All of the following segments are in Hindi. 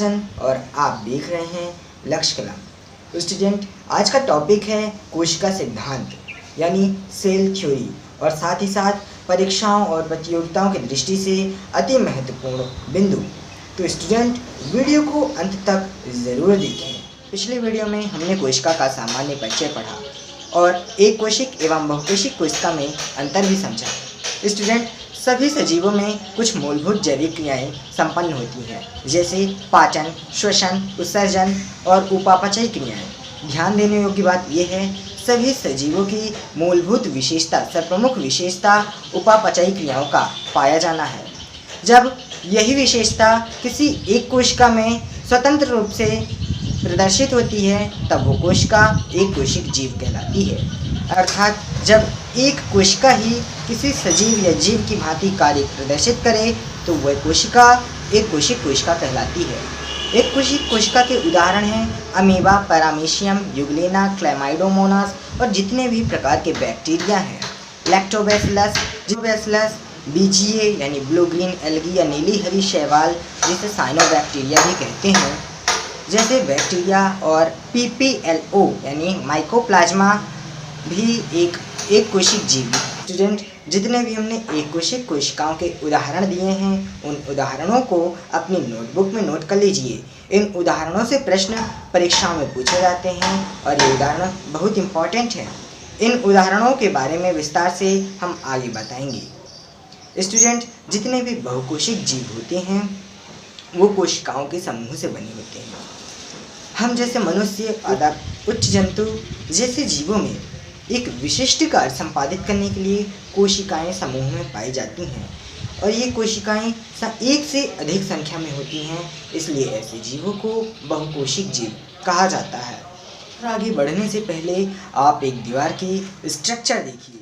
राजन और आप देख रहे हैं लक्ष्य कला। तो स्टूडेंट, आज का टॉपिक है कोशिका सिद्धांत यानी सेल थ्योरी और साथ ही साथ परीक्षाओं और प्रतियोगिताओं की दृष्टि से अति महत्वपूर्ण बिंदु। तो स्टूडेंट, वीडियो को अंत तक ज़रूर देखें। पिछले वीडियो में हमने कोशिका का सामान्य परिचय पढ़ा और एक कोशिक एवं बहुकोशिक कोशिका में अंतर भी समझा। स्टूडेंट, सभी सजीवों में कुछ मूलभूत जैविक क्रियाएं संपन्न होती हैं, जैसे पाचन, श्वसन, उत्सर्जन और उपापचयी क्रियाएं। ध्यान देने योग्य बात यह है, सभी सजीवों की मूलभूत विशेषता, सर्वप्रमुख विशेषता उपापचयी क्रियाओं का पाया जाना है। जब यही विशेषता किसी एक कोशिका में स्वतंत्र रूप से प्रदर्शित होती है, तब वो कोशिका एक कोशिक जीव कहलाती है। अर्थात जब एक कोशिका ही किसी सजीव या जीव की भांति कार्य प्रदर्शित करे, तो वह कोशिका एक कोशिक कोशिका कहलाती है। एक कोशिक कोशिका के उदाहरण हैं अमीबा, पैरामीशियम, यूग्लेना, क्लैमाइडोमोनास और जितने भी प्रकार के बैक्टीरिया हैं। लैक्टोबैसिलस, जिबैसिलस, बीजीए यानी ब्लू ग्रीन एल्गी या नीली हरी शैवाल, जिसे साइनोबैक्टीरिया भी कहते हैं, जैसे बैक्टीरिया और PPLO यानी माइकोप्लाज्मा भी एक कोशिक जीव। स्टूडेंट, जितने भी हमने एक कोशिक कोशिकाओं के उदाहरण दिए हैं, उन उदाहरणों को अपनी नोटबुक में नोट कर लीजिए। इन उदाहरणों से प्रश्न परीक्षाओं में पूछे जाते हैं और ये उदाहरण बहुत इम्पॉर्टेंट हैं। इन उदाहरणों के बारे में विस्तार से हम आगे बताएंगे। स्टूडेंट, जितने भी बहुकोशिक जीव होते हैं वो कोशिकाओं के समूह से बने होते हैं। हम जैसे मनुष्य, अदब, उच्च जंतु जैसे जीवों में एक विशिष्ट कार्य संपादित करने के लिए कोशिकाएं समूह में पाई जाती हैं और ये कोशिकाएं एक से अधिक संख्या में होती हैं, इसलिए ऐसे जीवों को बहुकोशिक जीव कहा जाता है। और आगे बढ़ने से पहले आप एक दीवार की स्ट्रक्चर देखिए।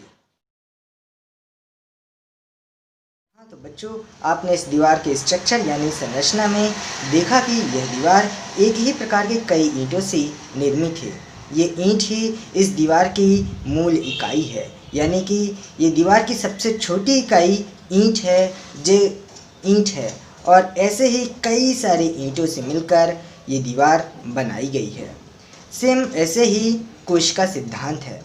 हाँ, तो बच्चों, आपने इस दीवार के स्ट्रक्चर यानी संरचना में देखा कि यह दीवार एक ही प्रकार के कई ईंटों से निर्मित है। ये ईंट ही इस दीवार की मूल इकाई है, यानी कि ये दीवार की सबसे छोटी इकाई ईंट है और ऐसे ही कई सारे ईंटों से मिलकर ये दीवार बनाई गई है। सेम ऐसे ही कोशिका सिद्धांत है।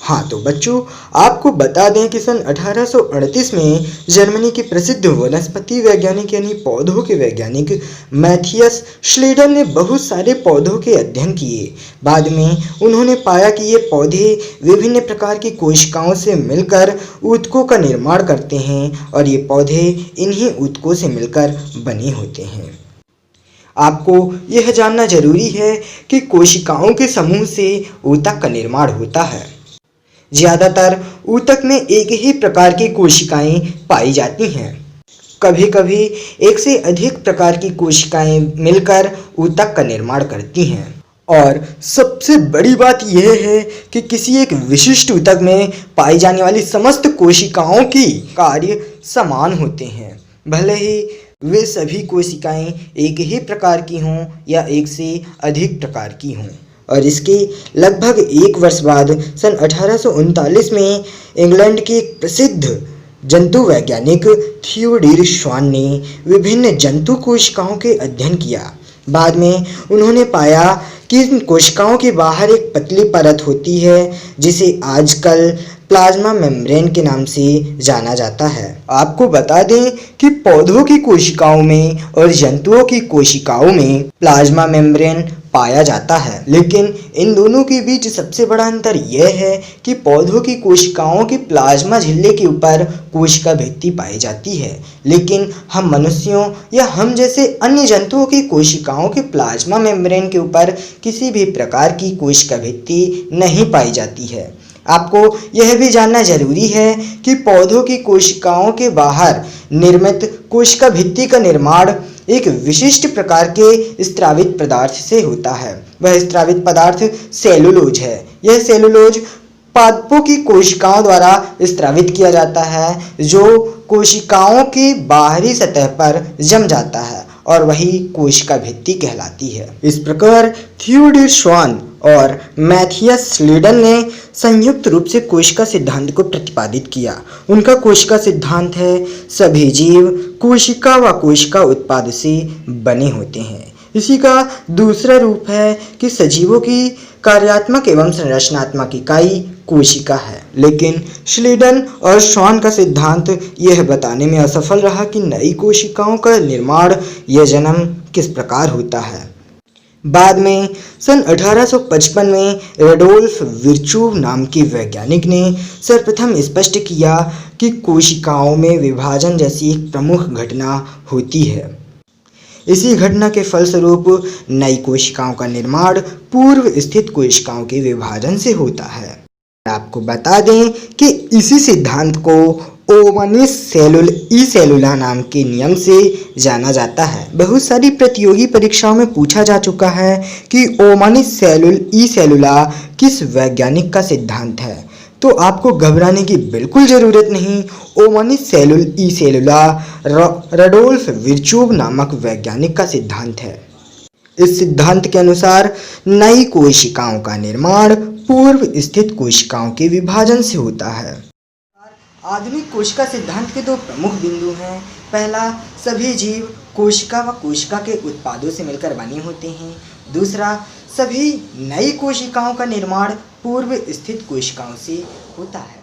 हाँ, तो बच्चों, आपको बता दें कि सन 1838 में जर्मनी के प्रसिद्ध वनस्पति वैज्ञानिक यानी पौधों के वैज्ञानिक मैथियस श्लेडर ने बहुत सारे पौधों के अध्ययन किए। बाद में उन्होंने पाया कि ये पौधे विभिन्न प्रकार की कोशिकाओं से मिलकर ऊतकों का निर्माण करते हैं और ये पौधे इन्हीं ऊतकों से मिलकर बने होते हैं। आपको यह जानना जरूरी है कि कोशिकाओं के समूह से ऊतक का निर्माण होता है। ज़्यादातर ऊतक में एक ही प्रकार की कोशिकाएं पाई जाती हैं। कभी कभी एक से अधिक प्रकार की कोशिकाएं मिलकर ऊतक का निर्माण करती हैं। और सबसे बड़ी बात यह है कि किसी एक विशिष्ट ऊतक में पाई जाने वाली समस्त कोशिकाओं की कार्य समान होते हैं, भले ही वे सभी कोशिकाएं एक ही प्रकार की हों या एक से अधिक प्रकार की हों। और इसके लगभग एक वर्ष बाद सन 1839 में इंग्लैंड के एक प्रसिद्ध जंतु वैज्ञानिक थियोडोर श्वान ने विभिन्न जंतु कोशिकाओं के अध्ययन किया। बाद में उन्होंने पाया कि इन कोशिकाओं के बाहर एक पतली परत होती है जिसे आजकल प्लाज्मा मेम्ब्रेन के नाम से जाना जाता है। आपको बता दें कि पौधों की कोशिकाओं में और जंतुओं की कोशिकाओं में प्लाज्मा मेम्ब्रेन पाया जाता है, लेकिन इन दोनों के बीच सबसे बड़ा अंतर यह है कि पौधों की कोशिकाओं के प्लाज्मा झिल्ली के ऊपर कोशिका भित्ति पाई जाती है, लेकिन हम मनुष्यों या हम जैसे अन्य जंतुओं की कोशिकाओं के प्लाज्मा मेम्ब्रेन के ऊपर किसी भी प्रकार की कोशिका भित्ति नहीं पाई जाती है। आपको यह भी जानना जरूरी है कि पौधों की कोशिकाओं के बाहर निर्मित कोशिका भित्ति का निर्माण एक विशिष्ट प्रकार के स्रावित पदार्थ से होता है। वह स्रावित पदार्थ सेलुलोज है। यह सेलुलोज पादपों की कोशिकाओं द्वारा स्रावित किया जाता है, जो कोशिकाओं की बाहरी सतह पर जम जाता है और वही कोशिका भित्ति कहलाती है। इस प्रकार थियोडोर श्वान और मैथियस स्लीडन ने संयुक्त रूप से कोशिका सिद्धांत को प्रतिपादित किया। उनका कोशिका सिद्धांत है सभी जीव कोशिका व कोशिका उत्पाद से बने होते हैं। इसी का दूसरा रूप है कि सजीवों की कार्यात्मक एवं संरचनात्मक इकाई कोशिका है। लेकिन श्लीडन और शॉन का सिद्धांत यह बताने में असफल रहा कि नई कोशिकाओं का निर्माण या जन्म किस प्रकार होता है। बाद में सन 1855 में रेडोल्फ विर्चोव नाम के वैज्ञानिक ने सर्वप्रथम स्पष्ट किया कि कोशिकाओं में विभाजन जैसी एक प्रमुख घटना होती है। इसी घटना के फलस्वरूप नई कोशिकाओं का निर्माण पूर्व स्थित कोशिकाओं के विभाजन से होता है। आपको बता दें कि इसी सिद्धांत को ओमनिस सेलुला नाम के नियम से जाना जाता है। बहुत सारी प्रतियोगी परीक्षाओं में पूछा जा चुका है कि ओमनिस सेलुला किस वैज्ञानिक का सिद्धांत है, तो आपको घबराने की बिल्कुल ज़रूरत नहीं। ओमनिस सेलुला रेडोल्फ विर्चोव नामक वैज्ञानिक का सिद्धांत है। इस सिद्धांत के अनुसार नई कोशिकाओं का निर्माण पूर्व स्थित कोशिकाओं के विभाजन से होता है। आधुनिक कोशिका सिद्धांत के दो प्रमुख बिंदु हैं। पहला, सभी जीव कोशिका व कोशिका के उत्पादों से मिलकर बने होते हैं। दूसरा, सभी नई कोशिकाओं का निर्माण पूर्व स्थित कोशिकाओं से होता है।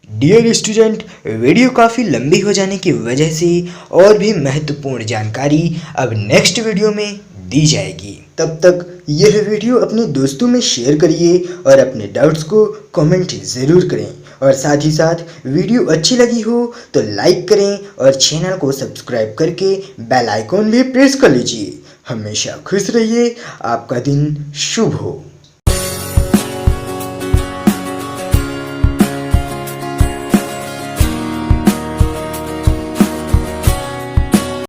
डियर स्टूडेंट, वीडियो काफ़ी लंबी हो जाने की वजह से और भी महत्वपूर्ण जानकारी अब नेक्स्ट वीडियो में दी जाएगी। तब तक यह वीडियो अपने दोस्तों में शेयर करिए और अपने डाउट्स को कमेंट ज़रूर करें। और साथ ही साथ वीडियो अच्छी लगी हो तो लाइक करें और चैनल को सब्सक्राइब करके बेल आइकॉन भी प्रेस कर लीजिए। हमेशा खुश रहिए। आपका दिन शुभ हो।